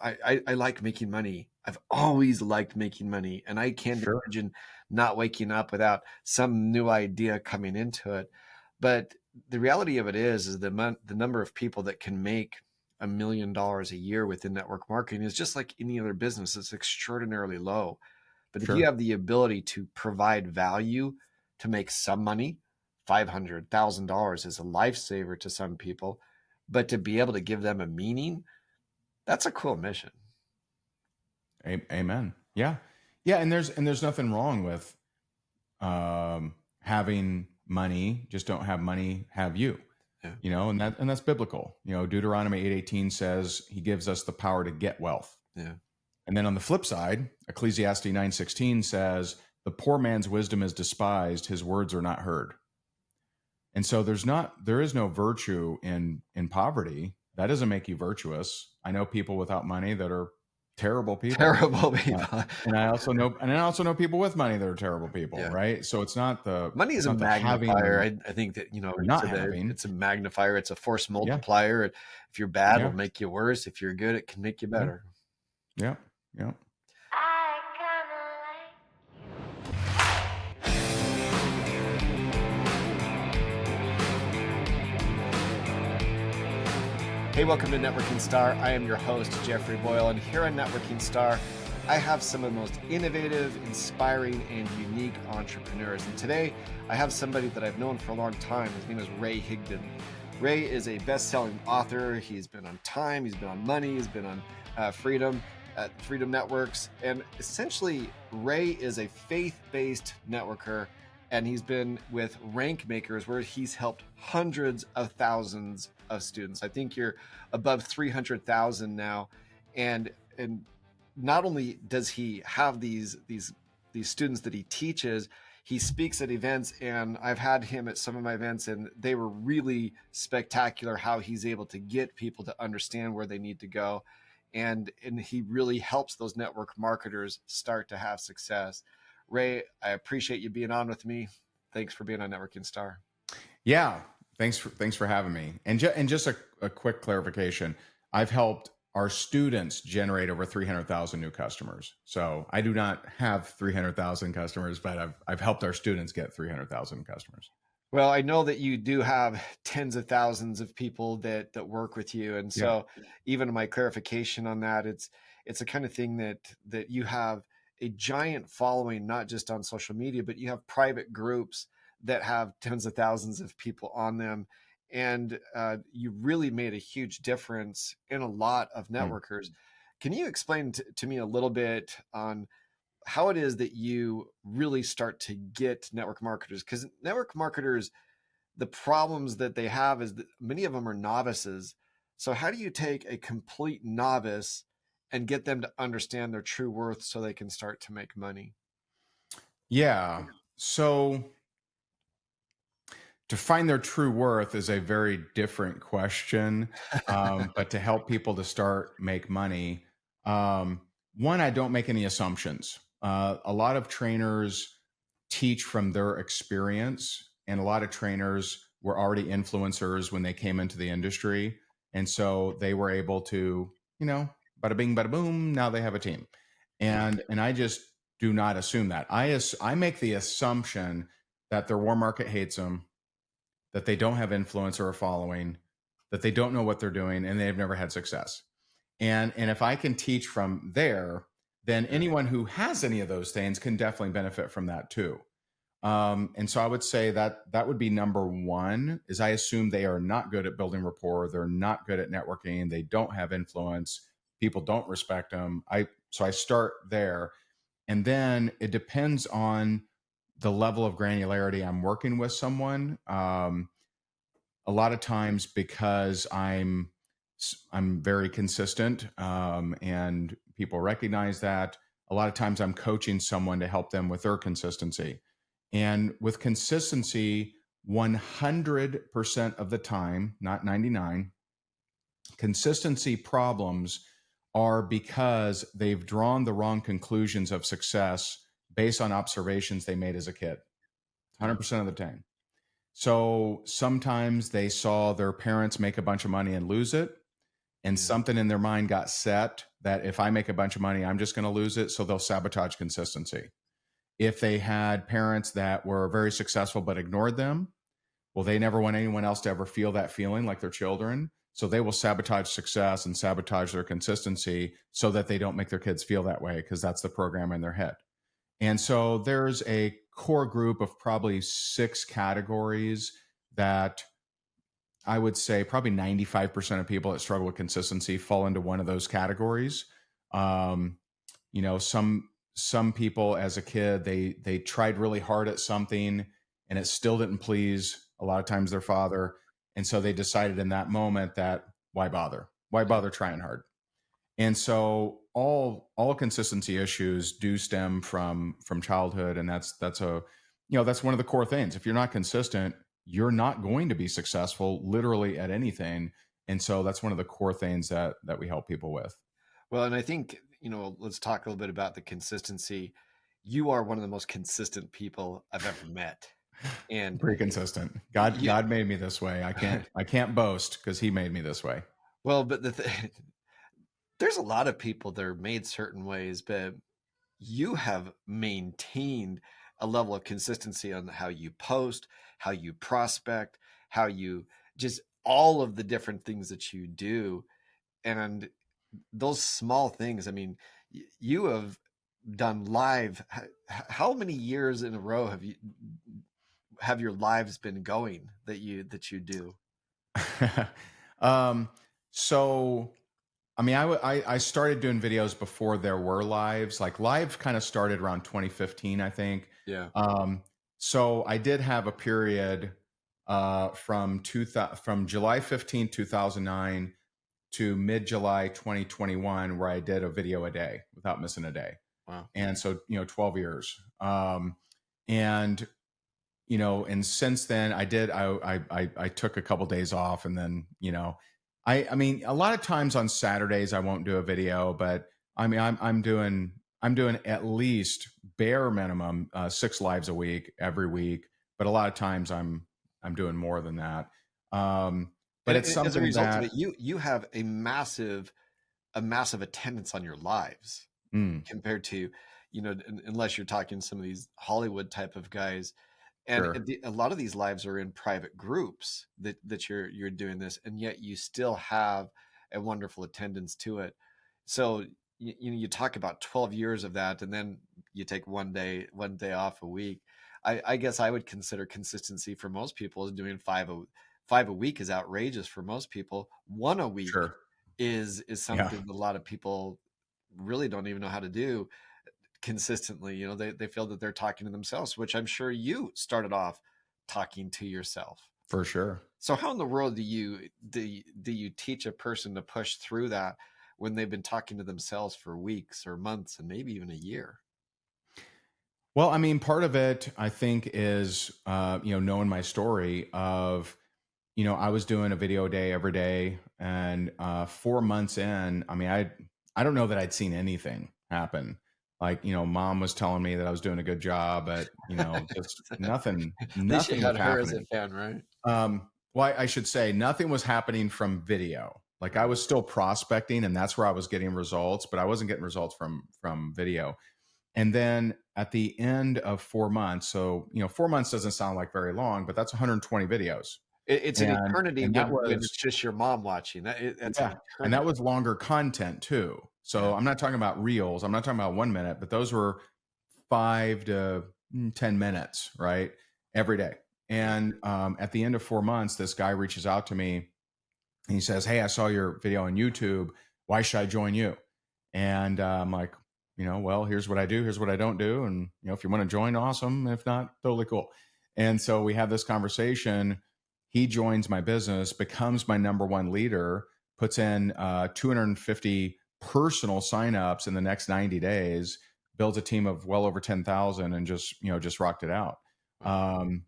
I like making money. I've always liked making money, and I can't Sure. imagine not waking up without some new idea coming into it. But the reality of it is the number of people that can make $1 million a year within network marketing is just like any other business. It's extraordinarily low. But if you Sure. have the ability to provide value to make some money, $500,000 is a lifesaver to some people, but to be able to give them a meaning, that's a cool mission. Amen. Yeah. Yeah. And there's nothing wrong with having money. Just don't have money have you. Yeah. And that's biblical. Deuteronomy 8:18 says he gives us the power to get wealth. Yeah. And then on the flip side, Ecclesiastes 9:16 says the poor man's wisdom is despised, his words are not heard. And so there is no virtue in poverty. That doesn't make you virtuous. I know people without money that are terrible people. Terrible people. And I also know people with money that are terrible people, Yeah. right? So it's not the money is a magnifier. I think that, it's a magnifier. It's a force multiplier. If you're bad, it'll make you worse. If you're good, it can make you better. Yeah. Yeah. Hey, welcome to Networking Star. I am your host, Jeffery Boyle, and here on Networking Star, I have some of the most innovative, inspiring, and unique entrepreneurs. And today, I have somebody that I've known for a long time. His name is Ray Higdon. Ray is a best-selling author. He's been on Time, he's been on Money, he's been on Freedom Networks. And essentially, Ray is a faith-based networker, and he's been with Rank Makers, where he's helped hundreds of thousands of students. I think you're above 300,000 now. And not only does he have these students that he teaches, he speaks at events, and I've had him at some of my events, and they were really spectacular how he's able to get people to understand where they need to go. And he really helps those network marketers start to have success. Ray, I appreciate you being on with me. Thanks for being on Networking Star. Yeah, thanks for having me. And just a quick clarification: I've helped our students generate over 300,000 new customers. So I do not have 300,000 customers, but I've helped our students get 300,000 customers. Well, I know that you do have tens of thousands of people that work with you, and so even my clarification on that, it's the kind of thing that you have a giant following, not just on social media, but you have private groups that have tens of thousands of people on them. And you really made a huge difference in a lot of networkers. Can you explain to me a little bit on how it is that you really start to get network marketers? Because network marketers, the problems that they have is that many of them are novices. So how do you take a complete novice and get them to understand their true worth so they can start to make money? Yeah. So to find their true worth is a very different question. But to help people to start make money, one, I don't make any assumptions. A lot of trainers teach from their experience, and a lot of trainers were already influencers when they came into the industry. And so they were able to, bada bing, bada boom, now they have a team. And I just do not assume that. I make the assumption that their warm market hates them, that they don't have influence or a following, that they don't know what they're doing, and they've never had success. And if I can teach from there, then anyone who has any of those things can definitely benefit from that too. And so I would say that would be number one, is I assume they are not good at building rapport. They're not good at networking. They don't have influence. People don't respect them. So I start there. And then it depends on the level of granularity I'm working with someone. A lot of times, because I'm very consistent, and people recognize that, a lot of times I'm coaching someone to help them with their consistency. And with consistency, 100% of the time, not 99, consistency problems are because they've drawn the wrong conclusions of success based on observations they made as a kid, 100% of the time. So sometimes they saw their parents make a bunch of money and lose it, and something in their mind got set that if I make a bunch of money, I'm just going to lose it. So they'll sabotage consistency. If they had parents that were very successful but ignored them, well, they never want anyone else to ever feel that feeling like their children. So they will sabotage success and sabotage their consistency so that they don't make their kids feel that way, because that's the program in their head. And so there's a core group of probably 6 categories that I would say probably 95% of people that struggle with consistency fall into one of those categories. Um, some people as a kid, they tried really hard at something and it still didn't please a lot of times their father. And so they decided in that moment that why bother? Why bother trying hard? And so all consistency issues do stem from childhood, and that's one of the core things. If you're not consistent, you're not going to be successful literally at anything. And so that's one of the core things that we help people with. Well, and I think, let's talk a little bit about the consistency. You are one of the most consistent people I've ever met. And pretty consistent. God made me this way. I can't boast because he made me this way. Well, but there's a lot of people that are made certain ways, but you have maintained a level of consistency on how you post, how you prospect, how you just all of the different things that you do. And those small things, I mean, you have done live. How many years in a row have your lives been going that you do? So, I mean, I started doing videos before there were lives. Like live kind of started around 2015, I think. Yeah. So I did have a period from July 15, 2009 to mid-July 2021 where I did a video a day without missing a day. Wow. And so, 12 years. And since then I took a couple days off, and then, I mean, a lot of times on Saturdays I won't do a video, but I mean, I'm doing at least bare minimum 6 lives a week every week, but a lot of times I'm doing more than that. But it's something as a result that of it, you have a massive attendance on your lives compared to, unless you're talking some of these Hollywood type of guys. And sure. a lot of these lives are in private groups that you're doing this, and yet you still have a wonderful attendance to it. So you talk about 12 years of that, and then you take one day off a week. I guess I would consider consistency for most people as doing 5 a week is outrageous for most people. 1 a week Sure. is something that a lot of people really don't even know how to do consistently. They feel that they're talking to themselves, which I'm sure you started off talking to yourself. For sure. So how in the world do you teach a person to push through that when they've been talking to themselves for weeks or months and maybe even a year? Well, I mean, part of it I think is knowing my story of, I was doing a video a day every day, and 4 months in, I mean, I don't know that I'd seen anything happen. Like, Mom was telling me that I was doing a good job, but just nothing was her as a happening. fan, right? Well, I should say nothing was happening from video. Like I was still prospecting, and that's where I was getting results, but I wasn't getting results from video. And then at the end of 4 months, so 4 months doesn't sound like very long, but that's 120 videos. It's an eternity and when it's just your mom watching. That's yeah, and that was longer content too. So Yeah. I'm not talking about reels. I'm not talking about 1 minute, but those were 5 to 10 minutes, right? Every day. And at the end of 4 months, this guy reaches out to me and he says, "Hey, I saw your video on YouTube. Why should I join you?" And I'm like, well, here's what I do. Here's what I don't do. And, if you want to join, awesome. If not, totally cool. And so we have this conversation. He joins my business, becomes my number 1 leader, puts in 250 personal signups in the next 90 days, builds a team of well over 10,000 and just rocked it out. I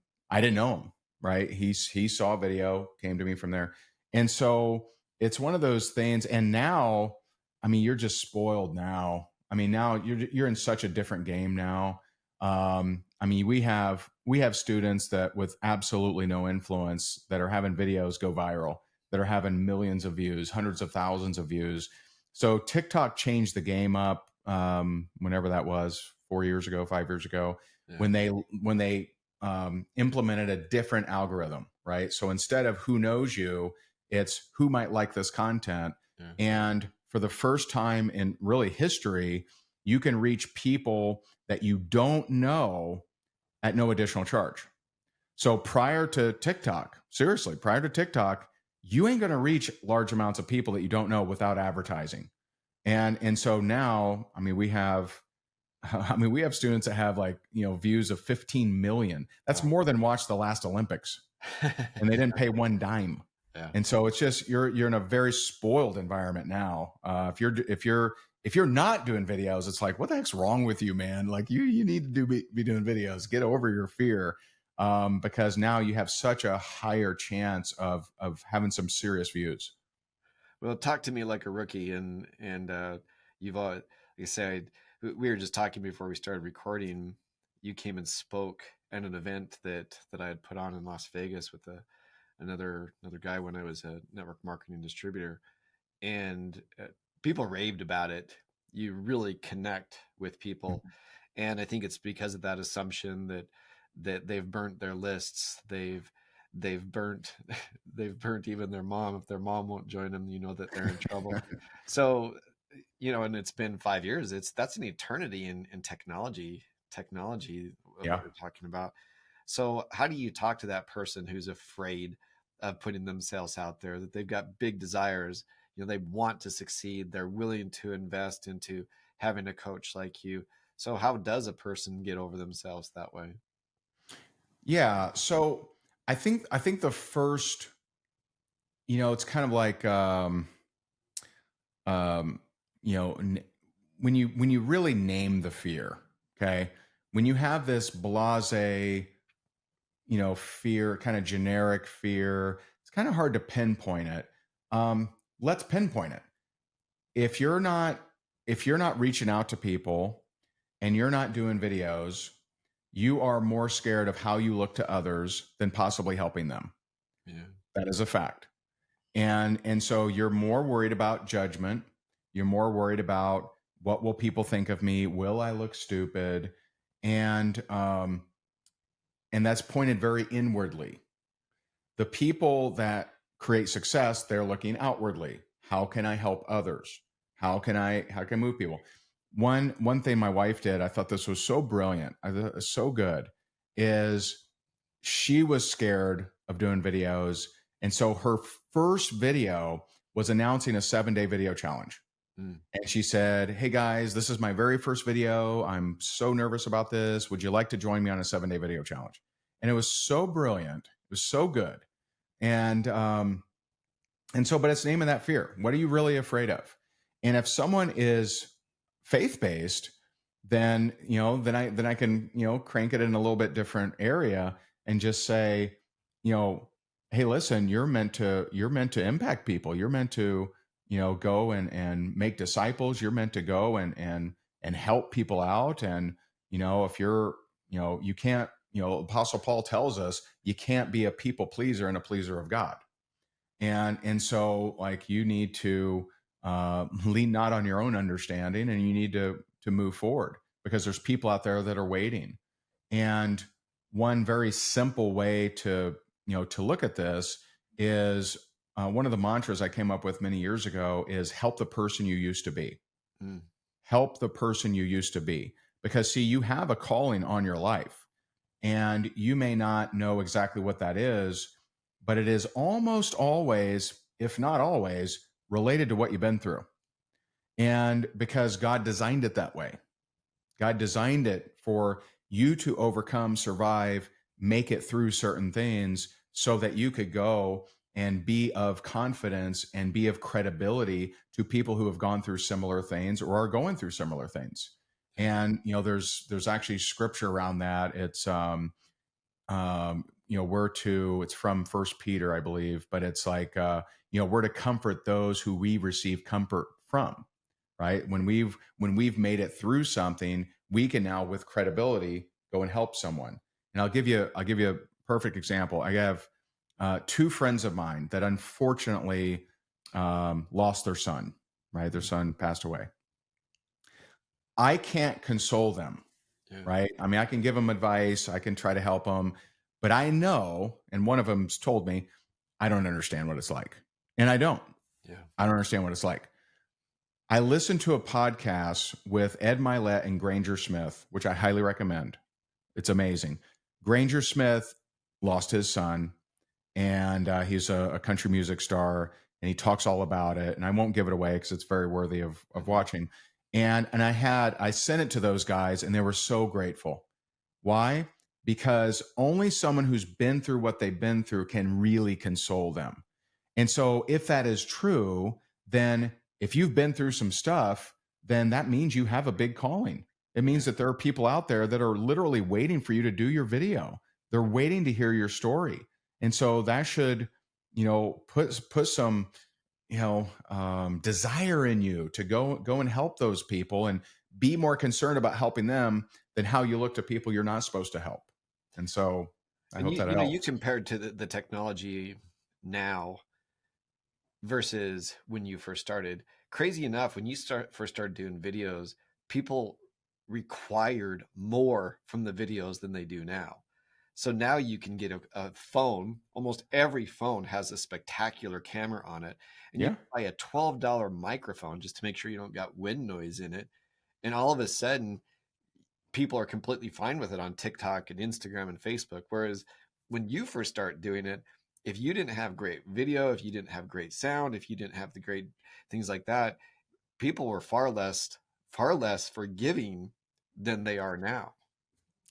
didn't know him, right? He saw a video, came to me from there. And so it's one of those things. And now, I mean, you're just spoiled now. I mean, now you're in such a different game now. I mean, we have students that with absolutely no influence that are having videos go viral, that are having millions of views, hundreds of thousands of views. So TikTok changed the game up whenever that was, 4 years ago, 5 years ago, Yeah. when they implemented a different algorithm, right? So instead of who knows you, it's who might like this content. Yeah. And for the first time in really history, you can reach people that you don't know at no additional charge. So prior to TikTok, seriously, prior to TikTok, you ain't going to reach large amounts of people that you don't know without advertising. And so now, we have students that have views of 15 million. That's more than watched the last Olympics, and they didn't pay one dime. Yeah. And so it's just you're in a very spoiled environment now. If you're not doing videos, it's like, what the heck's wrong with you, man? Like you need to be doing videos. Get over your fear, because now you have such a higher chance of having some serious views. Well, talk to me like a rookie, and you've all, like I said, we were just talking before we started recording. You came and spoke at an event that I had put on in Las Vegas with another guy when I was a network marketing distributor, and people raved about it. You really connect with people, and I think it's because of that assumption that they've burnt their lists, they've burnt even their mom. If their mom won't join them, you know that they're in trouble. So, and it's been 5 years. That's an eternity in technology of Yeah. what we're talking about. So how do you talk to that person who's afraid of putting themselves out there, that they've got big desires, they want to succeed, they're willing to invest into having a coach like you? So how does a person get over themselves that way? Yeah. So I think the first, it's kind of like, when you really name the fear, okay, when you have this blasé, fear, kind of generic fear, it's kind of hard to pinpoint it. Let's pinpoint it. If you're not reaching out to people and you're not doing videos, you are more scared of how you look to others than possibly helping them. Yeah. That is a fact. And so you're more worried about judgment. You're more worried about, what will people think of me? Will I look stupid? And that's pointed very inwardly. The people that create success, they're looking outwardly. How can I help others? How can I move people? One thing my wife did, I thought this was so brilliant, I thought it was so good, is she was scared of doing videos. And so her first video was announcing a 7-day video challenge. And she said, hey guys, this is my very first video. I'm so nervous about this. Would you like to join me on a 7-day video challenge? And it was so brilliant. It was so good. And so, but it's naming that fear. What are you really afraid of? And if someone is faith-based, then, then I can, crank it in a little bit different area and just say, hey, listen, you're meant to impact people. You're meant to, go and make disciples. You're meant to go and help people out. And, if you're, you can't, Apostle Paul tells us you can't be a people pleaser and a pleaser of God. And so, like, you need to lean not on your own understanding, and you need to move forward, because there's people out there that are waiting. And one very simple way to look at this is, one of the mantras I came up with many years ago is, help the person you used to be. Help the person you used to be. Because, see, you have a calling on your life, and you may not know exactly what that is, but it is almost always, if not always, related to what you've been through. And because God designed it that way. God designed it for you to overcome, survive, make it through certain things, so that you could go and be of confidence and be of credibility to people who have gone through similar things or are going through similar things. And, there's actually scripture around that. It's, it's from 1 Peter, I believe, but it's like, we're to comfort those who we receive comfort from, right? When we've made it through something, we can now, with credibility, go and help someone. And I'll give you a perfect example. I have 2 friends of mine that unfortunately lost their son right? Their son passed away. I can't console them, Yeah. right? I mean, I can give them advice, I can try to help them, but I know, and one of them's told me, I don't understand what it's like. And I don't. Yeah. I don't understand what it's like. I listened to a podcast with Ed Milet and Granger Smith, which I highly recommend. It's amazing. Granger Smith lost his son, and he's a country music star, and he talks all about it. And I won't give it away because it's very worthy of watching. And I sent it to those guys, and they were so grateful. Why? Because only someone who's been through what they've been through can really console them. And so if that is true, then if you've been through some stuff, then that means you have a big calling. It means that there are people out there that are literally waiting for you to do your video. They're waiting to hear your story. And so that should, put some, desire in you to go and help those people and be more concerned about helping them than how you look to people you're not supposed to help. And so I hope that helps. You compared to the technology now versus when you first started. Crazy enough, when you first started doing videos, people required more from the videos than they do now. So now you can get a phone. Almost every phone has a spectacular camera on it. And you can buy a $12 microphone just to make sure you don't got wind noise in it. And all of a sudden, people are completely fine with it on TikTok and Instagram and Facebook. Whereas when you first start doing it, if you didn't have great video, if you didn't have great sound, if you didn't have the great things like that, people were far less forgiving than they are now.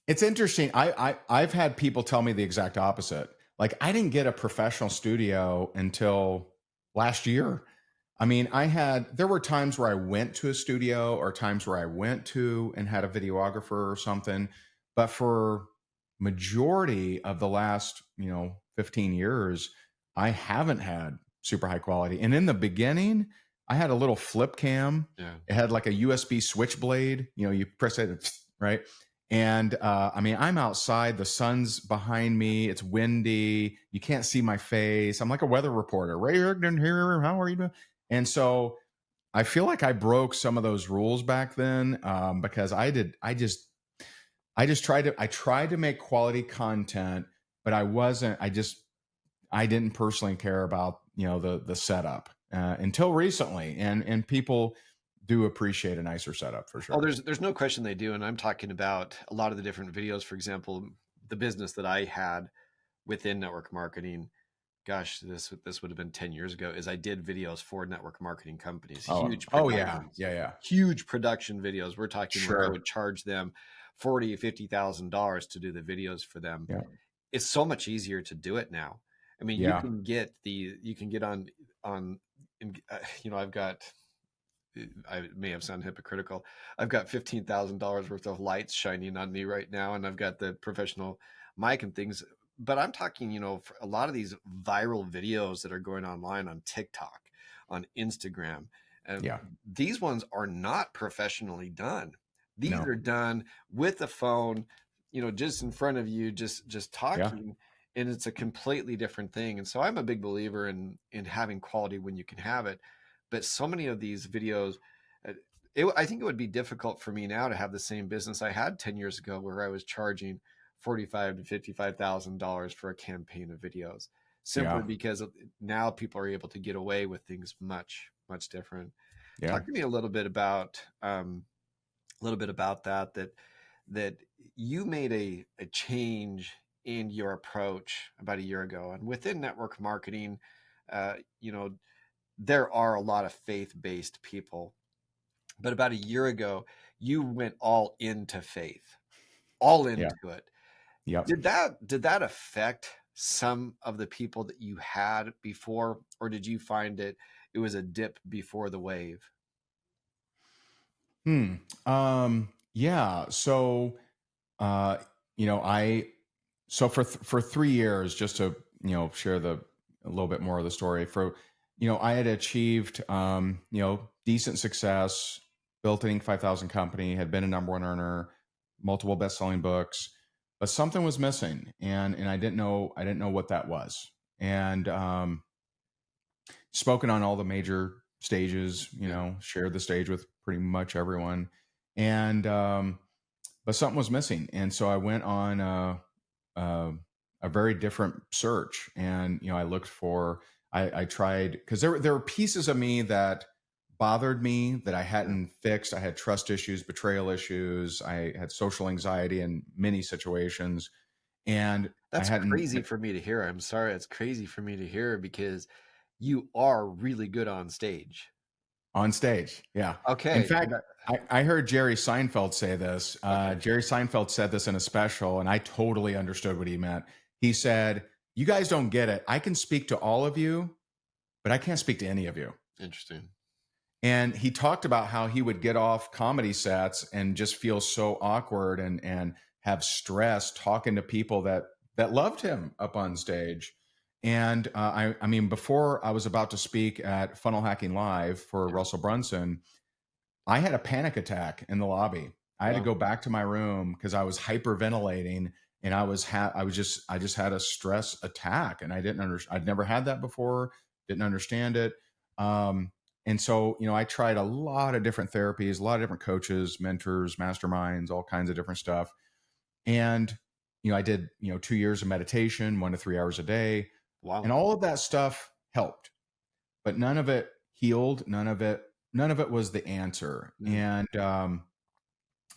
It's interesting. I've had people tell me the exact opposite. Like, I didn't get a professional studio until last year. I mean, there were times where I went to a studio or times where I went to and had a videographer or something. But for majority of the last, 15 years, I haven't had super high quality. And in the beginning, I had a little flip cam. Yeah. It had like a USB switchblade. You press it, right? And I'm outside, the sun's behind me, it's windy, you can't see my face. I'm like a weather reporter. Ray Higdon here, how are you doing? And so I feel like I broke some of those rules back then, because I tried to make quality content, but I didn't personally care about, the setup until recently. And people do appreciate a nicer setup for sure. Oh, there's no question they do. And I'm talking about a lot of the different videos. For example, the business that I had within network marketing, gosh, this would have been 10 years ago, is I did videos for network marketing companies. Huge production videos. We're talking where I would charge them $40,000-$50,000 to do the videos for them. Yeah. It's so much easier to do it now. I mean, you can get on, I've got, I may have sounded hypocritical. I've got $15,000 worth of lights shining on me right now, and I've got the professional mic and things. But I'm talking, for a lot of these viral videos that are going online on TikTok, on Instagram. These ones are not professionally done. These are done with a phone, just in front of you, just talking. And it's a completely different thing. And so I'm a big believer in having quality when you can have it. But so many of these videos, I think it would be difficult for me now to have the same business I had 10 years ago, where I was charging $45,000 to $55,000 for a campaign of videos, simply because now people are able to get away with things much, much different. Talk to me a little bit about that you made a change in your approach about a year ago. And within network marketing, there are a lot of faith-based people, but about a year ago, you went all into faith, all into it. Yep. Did that affect some of the people that you had before, or did you find it was a dip before the wave? Yeah. So, for 3 years, just to, share a little bit more of the story I had achieved, decent success, built an Inc. 5000 company, had been a number one earner, multiple best-selling books, but something was missing. And I didn't know what that was. And, spoken on all the major stages, Yeah. shared the stage with pretty much everyone. And, but something was missing. And so I went on a, a very different search. And, I looked for, I tried, because there were pieces of me that bothered me that I Yeah. hadn't fixed. I had trust issues, betrayal issues. I had social anxiety in many situations. And I That's hadn't crazy for me to hear. I'm sorry. It's crazy for me to hear because you are really good on stage. on stage. Yeah. In Okay. fact, I heard Jerry Seinfeld say this. Okay. Jerry Seinfeld said this in a special, and I totally understood what he meant. He said, "You guys don't get it. I can speak to all of you, but I can't speak to any of you." Interesting. And he talked about how he would get off comedy sets and just feel so awkward and have stress talking to people that loved him up on stage. And I mean, before I was about to speak at Funnel Hacking Live for Yeah. Russell Brunson, I had a panic attack in the lobby. I had to Wow. go back to my room because I was hyperventilating and I just had a stress attack and I'd never had that before, didn't understand it. Um, and so, I tried a lot of different therapies, a lot of different coaches, mentors, masterminds, all kinds of different stuff. And, I did, 2 years of meditation, 1 to 3 hours a day, and Wow. all of that stuff helped, but none of it healed. None of it was the answer. Mm.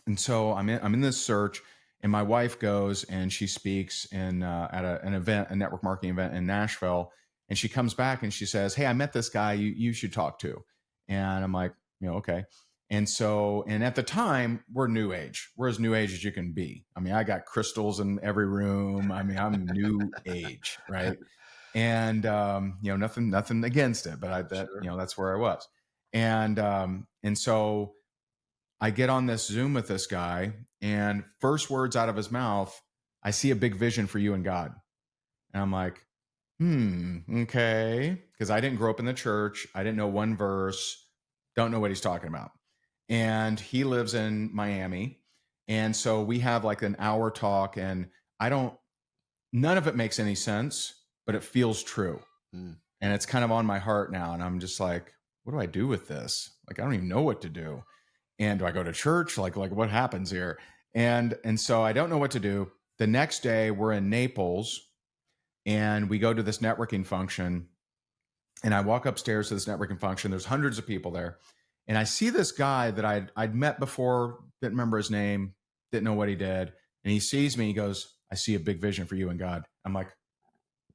And so I'm in this search, and my wife goes and she speaks in at an event, a network marketing event in Nashville, and she comes back and she says, "Hey, I met this guy you should talk to." And I'm like, okay. And at the time, we're new age. We're as new age as you can be. I mean, I got crystals in every room. I mean, I'm new age, right? And nothing against it, but Sure. that's where I was. And so I get on this Zoom with this guy, and first words out of his mouth, "I see a big vision for you and God." And I'm like, okay. Because I didn't grow up in the church. I didn't know one verse, don't know what he's talking about. And he lives in Miami. And so we have like an hour talk, and none of it makes any sense, but it feels true. Mm. And it's kind of on my heart now. And I'm just like, what do I do with this? Like, I don't even know what to do. And do I go to church? Like what happens here? And so I don't know what to do. The next day we're in Naples and we go to this networking function, and I walk upstairs to this networking function. There's hundreds of people there. And I see this guy that I'd met before, didn't remember his name, didn't know what he did. And he sees me, he goes, "I see a big vision for you and God." I'm like,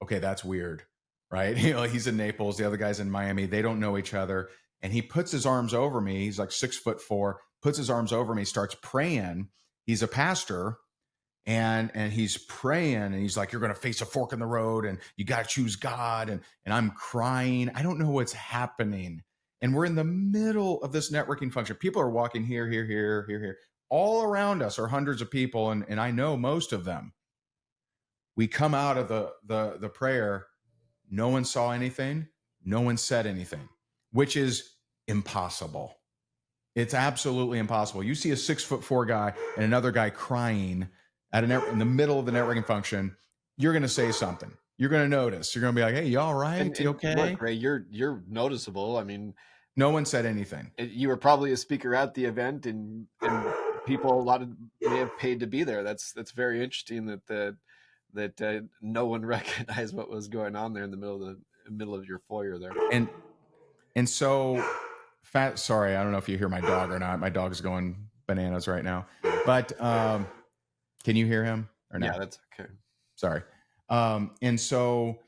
okay, that's weird, right? He's in Naples, the other guy's in Miami. They don't know each other. And he puts his arms over me. He's like 6'4", puts his arms over me, starts praying. He's a pastor, and he's praying, and he's like, "You're going to face a fork in the road, and you got to choose God." And I'm crying. I don't know what's happening. And we're in the middle of this networking function. People are walking here, here, here, here, here. All around us are hundreds of people, and I know most of them. We come out of the prayer. No one saw anything. No one said anything, which is impossible. It's absolutely impossible. You see a 6'4" guy and another guy crying in the middle of the networking function. You're going to say something. You're going to notice. You're going to be like, "Hey, you all right? You And okay?" look, Ray, you're noticeable. I mean, No one said anything. you were probably a speaker at the event, and people a lot of may have paid to be there. That's very interesting that no one recognized what was going on there in the middle of your foyer there. And so sorry, I don't know if you hear my dog or not. My dog's going bananas right now. But can you hear him or no? Yeah, that's okay. Sorry. And so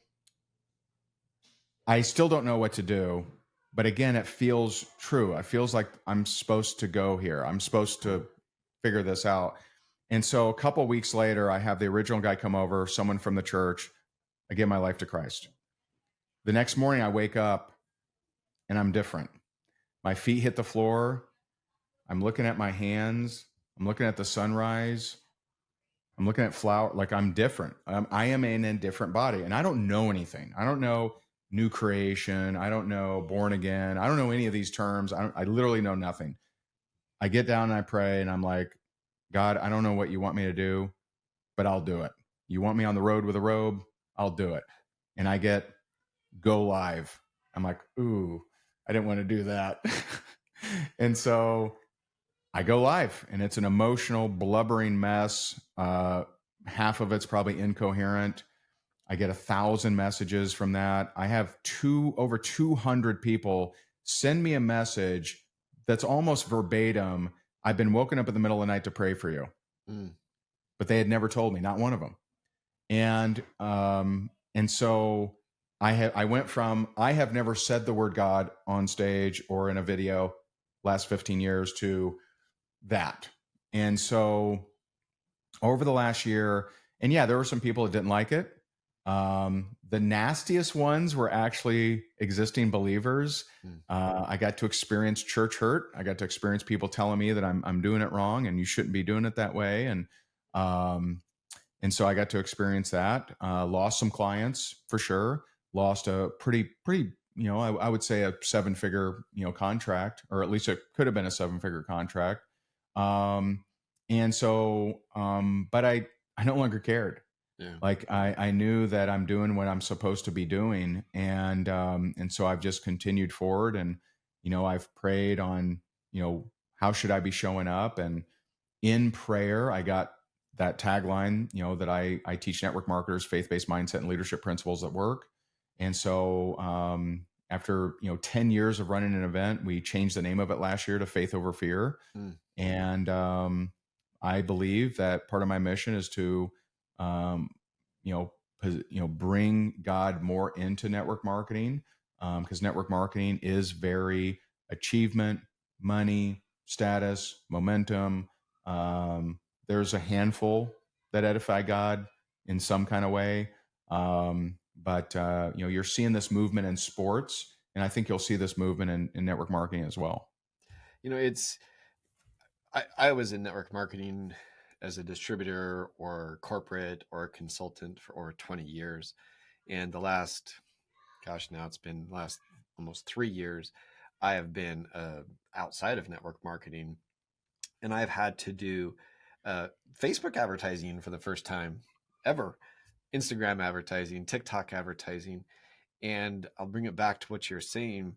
I still don't know what to do, but again, it feels true. It feels like I'm supposed to go here. I'm supposed to figure this out. And so a couple weeks later, I have the original guy come over, someone from the church. I give my life to Christ. The next morning, I wake up and I'm different. My feet hit the floor. I'm looking at my hands. I'm looking at the sunrise. I'm looking at flower. Like, I'm different. I am in a different body, and I don't know anything. I don't know new creation. I don't know born again. I don't know any of these terms. I literally know nothing. I get down and I pray, and I'm like, "God, I don't know what you want me to do, but I'll do it. You want me on the road with a robe? I'll do it." And I get go live. I'm like, ooh. I didn't want to do that. And so I go live, and it's an emotional, blubbering mess. Half of it's probably incoherent. I get 1,000 messages from that. I have over 200 people send me a message that's almost verbatim. I've been woken up in the middle of the night to pray for you, but they had never told me, not one of them. And so I went from, I have never said the word God on stage or in a video last 15 years to that. And so over the last year, and yeah, there were some people that didn't like it. The nastiest ones were actually existing believers. I got to experience church hurt. I got to experience people telling me that I'm doing it wrong and you shouldn't be doing it that way. And so I got to experience that. Lost some clients for sure. Lost a pretty, I would say a 7-figure, contract, or at least it could have been a 7-figure contract. And so, but I no longer cared. Yeah. Like I knew that I'm doing what I'm supposed to be doing. And so I've just continued forward, and, I've prayed on, how should I be showing up? And in prayer, I got that tagline, that I teach network marketers faith-based mindset and leadership principles that work. And so, after, 10 years of running an event, we changed the name of it last year to Faith Over Fear. And, I believe that part of my mission is to, bring God more into network marketing, because network marketing is very achievement, money, status, momentum. There's a handful that edify God in some kind of way. But you're seeing this movement in sports, and I think you'll see this movement in network marketing as well. I was in network marketing as a distributor or corporate or a consultant for over 20 years. And the last, now it's been last almost 3 years, I have been outside of network marketing, and I've had to do Facebook advertising for the first time ever, Instagram advertising, TikTok advertising. And I'll bring it back to what you're saying.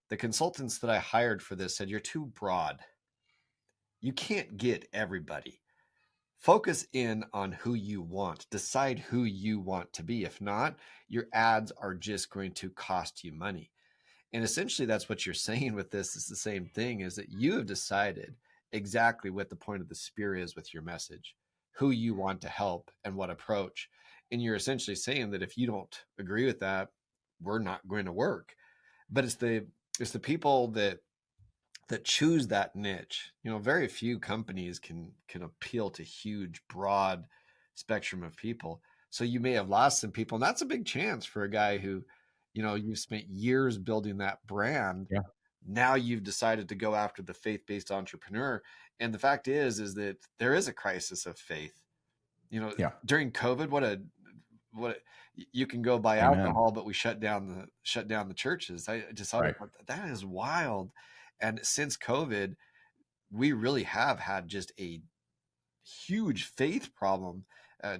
The consultants that I hired for this said, you're too broad. You can't get everybody. Focus in on who you want. Decide who you want to be. If not, your ads are just going to cost you money. And essentially, that's what you're saying with this. Is the same thing, is that you have decided exactly what the point of the spear is with your message, who you want to help and what approach. And you're essentially saying that if you don't agree with that, we're not going to work. But it's the people that choose that niche. Very few companies can appeal to huge, broad spectrum of people. So you may have lost some people, and that's a big chance for a guy who, you've spent years building that brand. Yeah. Now you've decided to go after the faith-based entrepreneur. And the fact is that there is a crisis of faith. During COVID, what you can go buy Amen. alcohol, but we shut down the churches. I just thought that is wild. And since COVID, we really have had just a huge faith problem.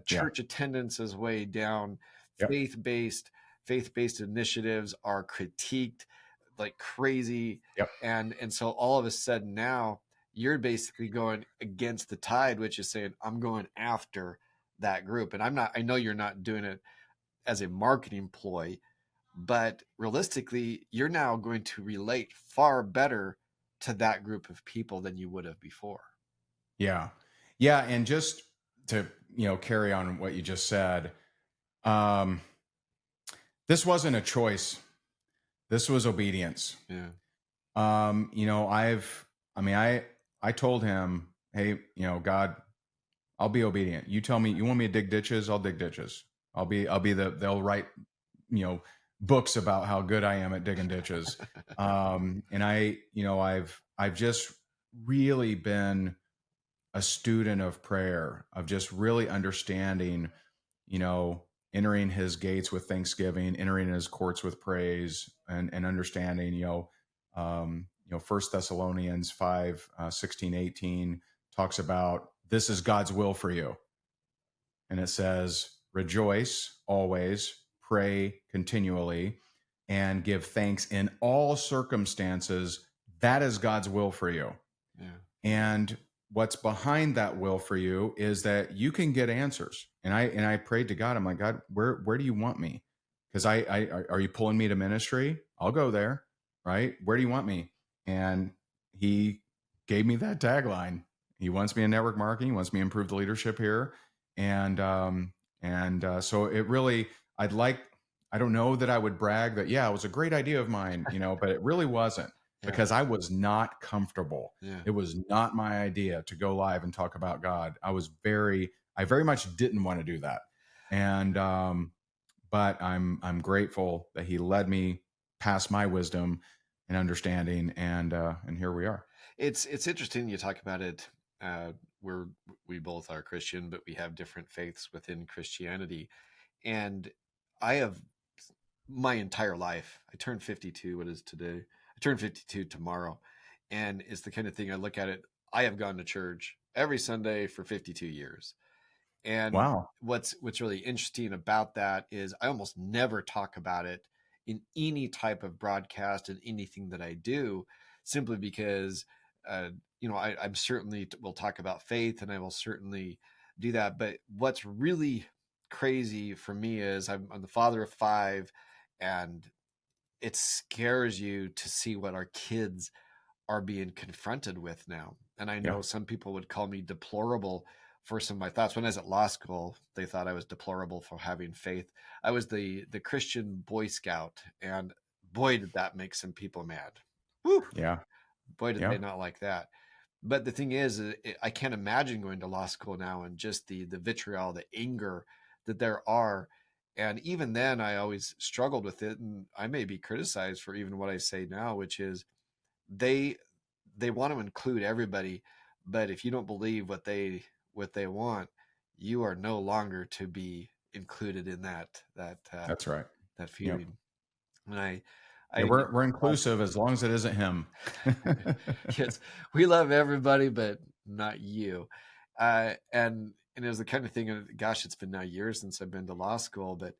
Church attendance is way down. Faith-based initiatives are critiqued like crazy. And so all of a sudden now you're basically going against the tide, which is saying, I'm going after that group. And I know you're not doing it as a marketing ploy, but realistically, you're now going to relate far better to that group of people than you would have before. Yeah. Yeah. And just to, carry on what you just said, this wasn't a choice. This was obedience. Yeah. I told him, hey, God, I'll be obedient. You tell me, you want me to dig ditches? I'll dig ditches. They'll write, books about how good I am at digging ditches. And I've just really been a student of prayer, of just really understanding, entering his gates with thanksgiving, entering his courts with praise, and understanding, 1 Thessalonians 5, 16, 18 talks about this is God's will for you. And it says, rejoice always, pray continually. and give thanks in all circumstances. That is God's will for you. Yeah. And what's behind that will for you is that you can get answers. And I prayed to God. I'm like, God, where do you want me? Because are you pulling me to ministry? I'll go there. Right? Where do you want me? And he gave me that tagline. He wants me in network marketing. He wants me to improve the leadership here. And so it really, I don't know that I would brag that, yeah, it was a great idea of mine, but it really wasn't, Yeah. because I was not comfortable. Yeah. It was not my idea to go live and talk about God. I very much didn't want to do that. And, but I'm grateful that he led me past my wisdom and understanding. And here we are. It's interesting you talk about it. We both are Christian, but we have different faiths within Christianity. And I have my entire life, I turned 52. What is today? I turned 52 tomorrow. And it's the kind of thing I look at it. I have gone to church every Sunday for 52 years. And Wow. what's really interesting about that is I almost never talk about it in any type of broadcast and anything that I do, simply because, I'm certainly will talk about faith, and I will certainly do that. But what's really crazy for me is I'm the father of 5, and it scares you to see what our kids are being confronted with now. And I know some people would call me deplorable for some of my thoughts. When I was at law school, they thought I was deplorable for having faith. I was the Christian Boy Scout, and boy, did that make some people mad. Woo! Yeah. Boy, did they not like that. But the thing is, I can't imagine going to law school now, and just the vitriol, the anger that there are. And even then, I always struggled with it, and I may be criticized for even what I say now, which is they want to include everybody, but if you don't believe what they want, you are no longer to be included in that That's right. that feeling. And we're inclusive as long as it isn't him. Yes, we love everybody, but not you. And it was the kind of thing of, gosh, it's been now years since I've been to law school, but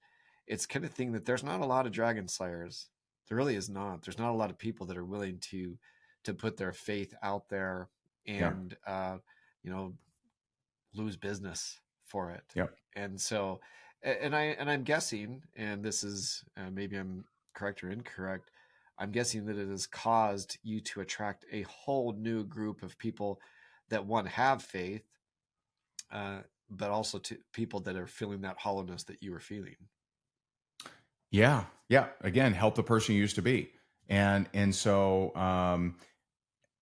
it's kind of thing that there's not a lot of dragon slayers. There really is not. There's not a lot of people that are willing to put their faith out there and lose business for it. Yep. And so, I'm guessing, and this is maybe I'm correct or incorrect, I'm guessing that it has caused you to attract a whole new group of people that, one, have faith, but also to people that are feeling that hollowness that you were feeling. Yeah. Again, help the person you used to be. And so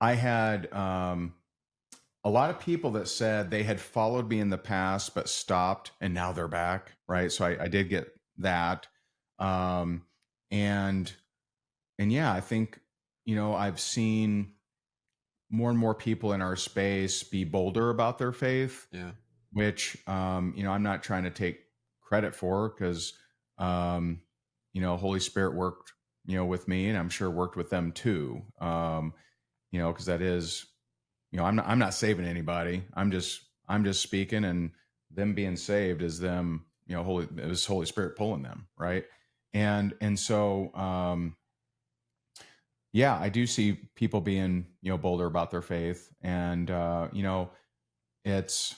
I had a lot of people that said they had followed me in the past, but stopped, and now they're back. Right. So I did get that. And yeah, I think, I've seen more and more people in our space be bolder about their faith, which, I'm not trying to take credit for, because, Holy Spirit worked, with me, and I'm sure worked with them too. Because that is, I'm not saving anybody. I'm just speaking, and them being saved is them, it was Holy Spirit pulling them. Right. And so, I do see people being, bolder about their faith. And, it's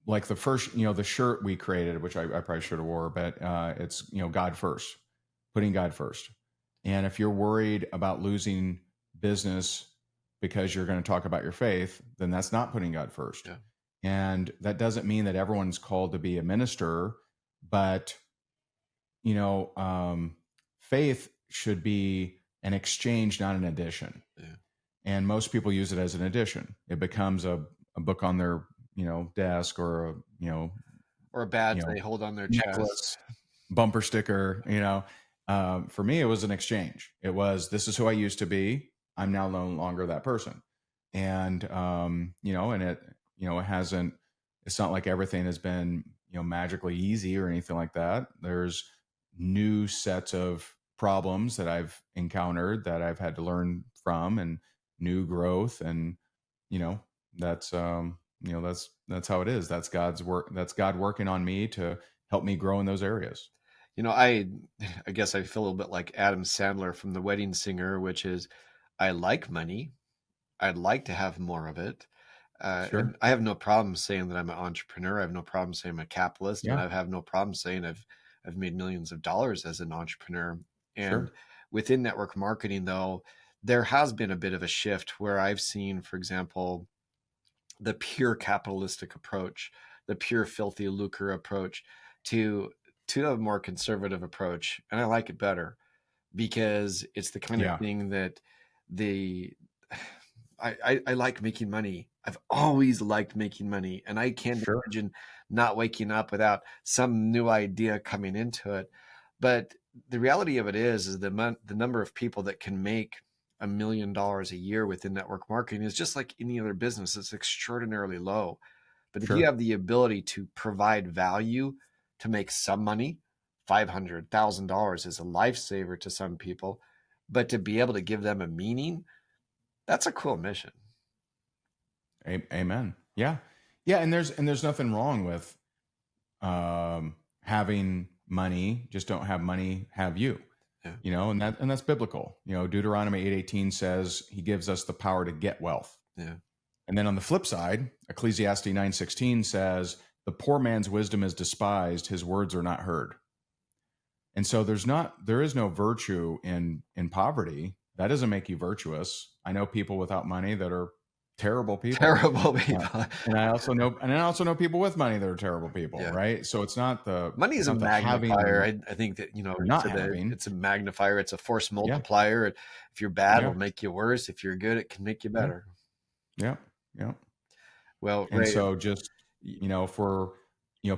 like the first, the shirt we created, which I probably should have wore, but it's, God first, putting God first. And if you're worried about losing business because you're going to talk about your faith, then that's not putting God first. Yeah. And that doesn't mean that everyone's called to be a minister, but, faith should be an exchange, not an addition. Yeah. And most people use it as an addition. It becomes a book on their, desk, or or a badge they hold on their necklace, chest, bumper sticker. For me, it was an exchange. It was, this is who I used to be. I'm now no longer that person. And, and it, it hasn't, it's not like everything has been, magically easy or anything like that. There's new sets of problems that I've encountered that I've had to learn from, and new growth. And, that's, that's how it is. That's God's work. That's God working on me to help me grow in those areas. I guess I feel a little bit like Adam Sandler from The Wedding Singer, which is I like money. I'd like to have more of it. And Sure. I have no problem saying that I'm an entrepreneur. I have no problem saying I'm a capitalist, and Yeah. I have no problem saying I've made millions of dollars as an entrepreneur. And Sure. within network marketing, though, there has been a bit of a shift where I've seen, for example, the pure capitalistic approach, the pure filthy lucre approach, to a more conservative approach, and I like it better because it's the kind of Yeah. thing that the I like making money. I've always liked making money, and I can't Sure. imagine not waking up without some new idea coming into it. But the reality of it is the number of people that can make $1 million a year within network marketing is just like any other business. It's extraordinarily low. But if you Sure. have the ability to provide value to make some money, $500,000 is a lifesaver to some people. But to be able to give them a meaning, that's a cool mission. Amen. Yeah. Yeah. And there's nothing wrong with having money. Just don't have money have you. Yeah. And that's biblical. Deuteronomy 8:18 says he gives us the power to get wealth. Yeah. And then on the flip side, Ecclesiastes 9:16 says the poor man's wisdom is despised, his words are not heard. And so there is no virtue in poverty. That doesn't make you virtuous. I know people without money that are terrible people. Terrible people. And I also know people with money that are terrible people, Yeah. right? So it's not the Money is a having magnifier. or I think that, not having. it's a magnifier. It's a force Yeah. multiplier. If you're bad, Yeah. it'll make you worse. If you're good, it can make you Yeah. better. Yeah. Yeah. Well, And Ray, so just, if we're,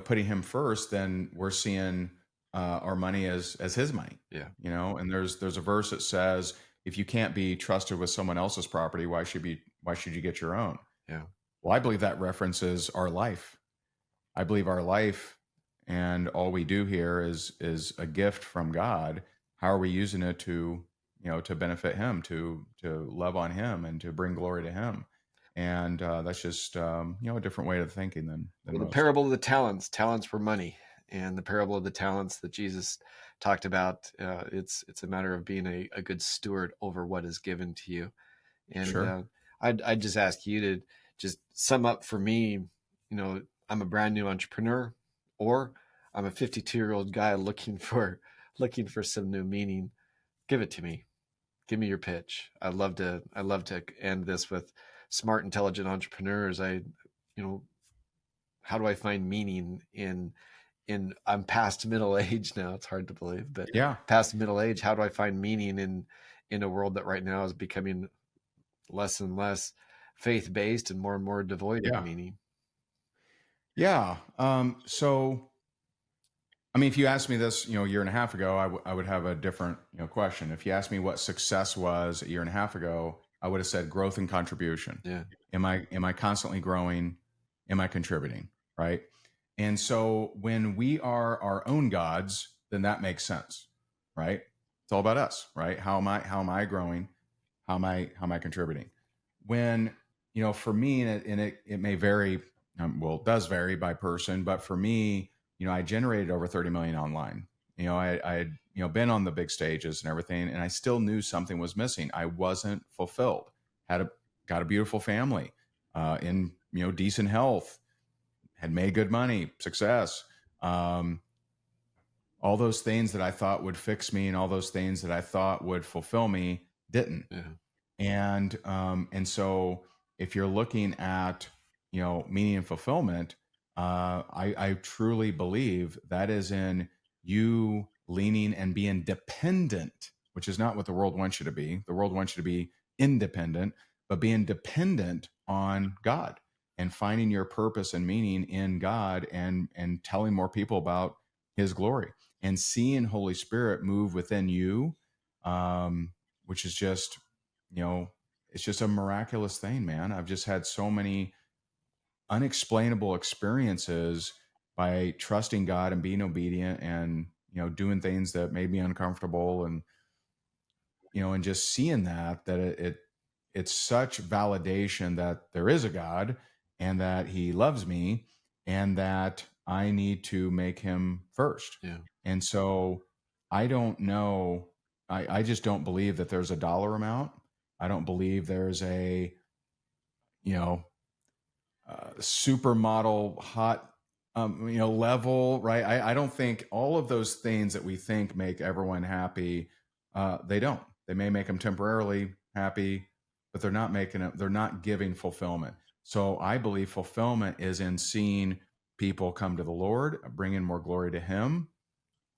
putting him first, then we're seeing our money as his money. yeah. And there's a verse that says, if you can't be trusted with someone else's property, why should you get your own? Yeah. Well, I believe that references our life. I believe our life and all we do here is a gift from God. How are we using it to benefit him, to love on him and to bring glory to him? And that's just a different way of thinking than Well, the most. parable of the talents were money, and the parable of the talents that Jesus talked about, it's a matter of being a good steward over what is given to you. And Sure. I'd just ask you to just sum up for me. I'm a brand new entrepreneur, or I'm a 52-year-old guy looking for some new meaning. Give it to me. Give me your pitch. I'd love to end this with smart, intelligent entrepreneurs. How do I find meaning in I'm past middle age now. It's hard to believe, but Yeah. past middle age, how do I find meaning in a world that right now is becoming less and less faith-based and more devoid of Yeah. meaning? Yeah. So, I mean, if you asked me this, a year and a half ago, I would have a different, question. If you asked me what success was a year and a half ago, I would have said growth and contribution. Yeah. Am I constantly growing? Am I contributing? Right. And so when we are our own gods, then that makes sense. Right. It's all about us, right? How am I growing? How am I contributing? When, for me, and it may vary, it does vary by person, but for me, I generated over 30 million online. I had, been on the big stages and everything, and I still knew something was missing. I wasn't fulfilled. Got a beautiful family, in, decent health, had made good money, success. All those things that I thought would fix me and all those things that I thought would fulfill me didn't. Yeah. And so if you're looking at, meaning and fulfillment, I truly believe that is in you leaning and being dependent, which is not what the world wants you to be. The world wants you to be independent, but being dependent on God and finding your purpose and meaning in God and telling more people about his glory and seeing Holy Spirit move within you, which is just, it's just a miraculous thing, man. I've just had so many unexplainable experiences by trusting God and being obedient and, doing things that made me uncomfortable and, and just seeing that it's such validation that there is a God and that he loves me and that I need to make him first. Yeah. And so I don't know. I just don't believe that there's a dollar amount. I don't believe there's a, supermodel hot, level, right? I don't think all of those things that we think make everyone happy, they don't. They may make them temporarily happy, but they're not giving fulfillment. So I believe fulfillment is in seeing people come to the Lord, bringing more glory to Him.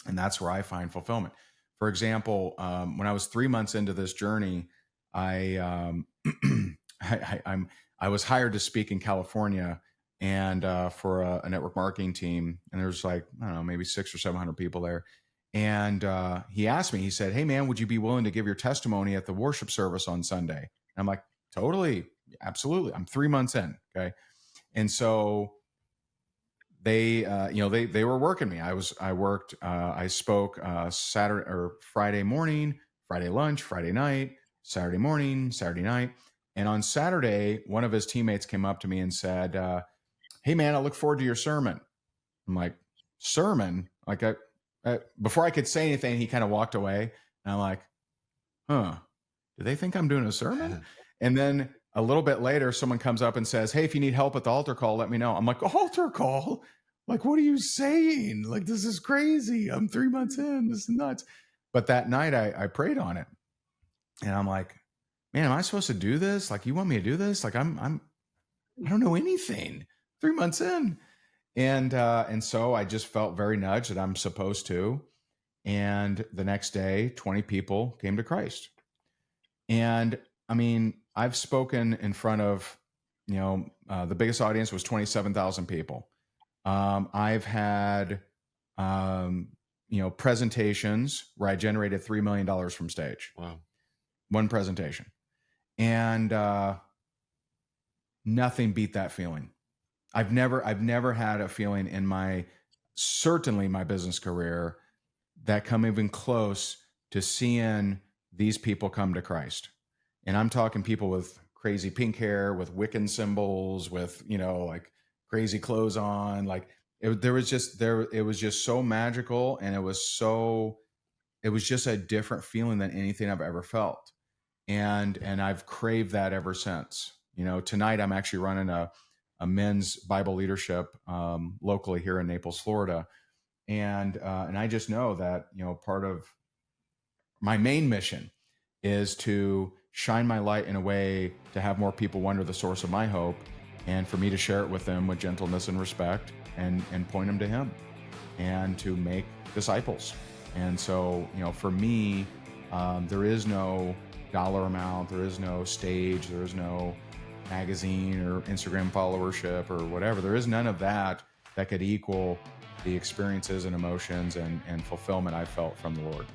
And that's where I find fulfillment. For example, when I was 3 months into this journey, I was hired to speak in California and for a network marketing team. And there's like, I don't know, maybe 600 or 700 people there. And he asked me, he said, "Hey man, would you be willing to give your testimony at the worship service on Sunday?" And I'm like, "Totally. Absolutely." I'm 3 months in. Okay. And so they were working me. I spoke Saturday or Friday morning, Friday lunch, Friday night, Saturday morning, Saturday night. And on Saturday, one of his teammates came up to me and said, "Hey man, I look forward to your sermon." I'm like, "Sermon?" Like before I could say anything, he kind of walked away. And I'm like, "Huh, do they think I'm doing a sermon?" And then a little bit later, someone comes up and says, "Hey, if you need help at the altar call, let me know." I'm like, "Altar call? Like, what are you saying? Like, this is crazy. I'm 3 months in. This is nuts." But that night I prayed on it. And I'm like, "Man, am I supposed to do this? Like, you want me to do this? Like, I don't know anything. 3 months in." And so I just felt very nudged that I'm supposed to. And the next day, 20 people came to Christ. And I mean, I've spoken in front of, the biggest audience was 27,000 people. I've had, presentations where I generated $3 million from stage. Wow. One presentation. And nothing beat that feeling. I've never had a feeling in certainly my business career that come even close to seeing these people come to Christ. And I'm talking people with crazy pink hair, with Wiccan symbols, with, like crazy clothes on. Like it was just so magical. And it was just a different feeling than anything I've ever felt. And I've craved that ever since. Tonight I'm actually running a men's Bible leadership locally here in Naples, Florida. And I just know that, part of my main mission is to shine my light in a way to have more people wonder the source of my hope, and for me to share it with them with gentleness and respect, and point them to Him, and to make disciples. And so, for me, there is no dollar amount, there is no stage, there is no magazine or Instagram followership or whatever. There is none of that could equal the experiences and emotions and fulfillment I felt from the Lord.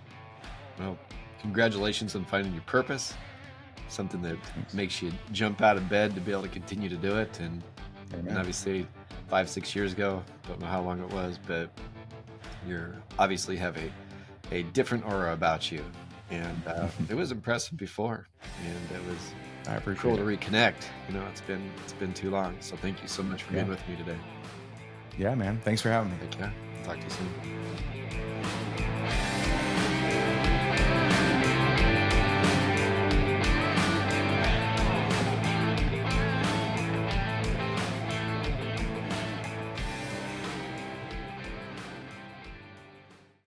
Well, congratulations on finding your purpose, something that makes you jump out of bed to be able to continue to do it. And obviously 5-6 years ago, don't know how long it was, but you obviously have a different aura about you. And it was impressive before, and it was cool to reconnect. It's been too long. So thank you so much for being with me today. Yeah, man. Thanks for having me. Take care. Talk to you soon.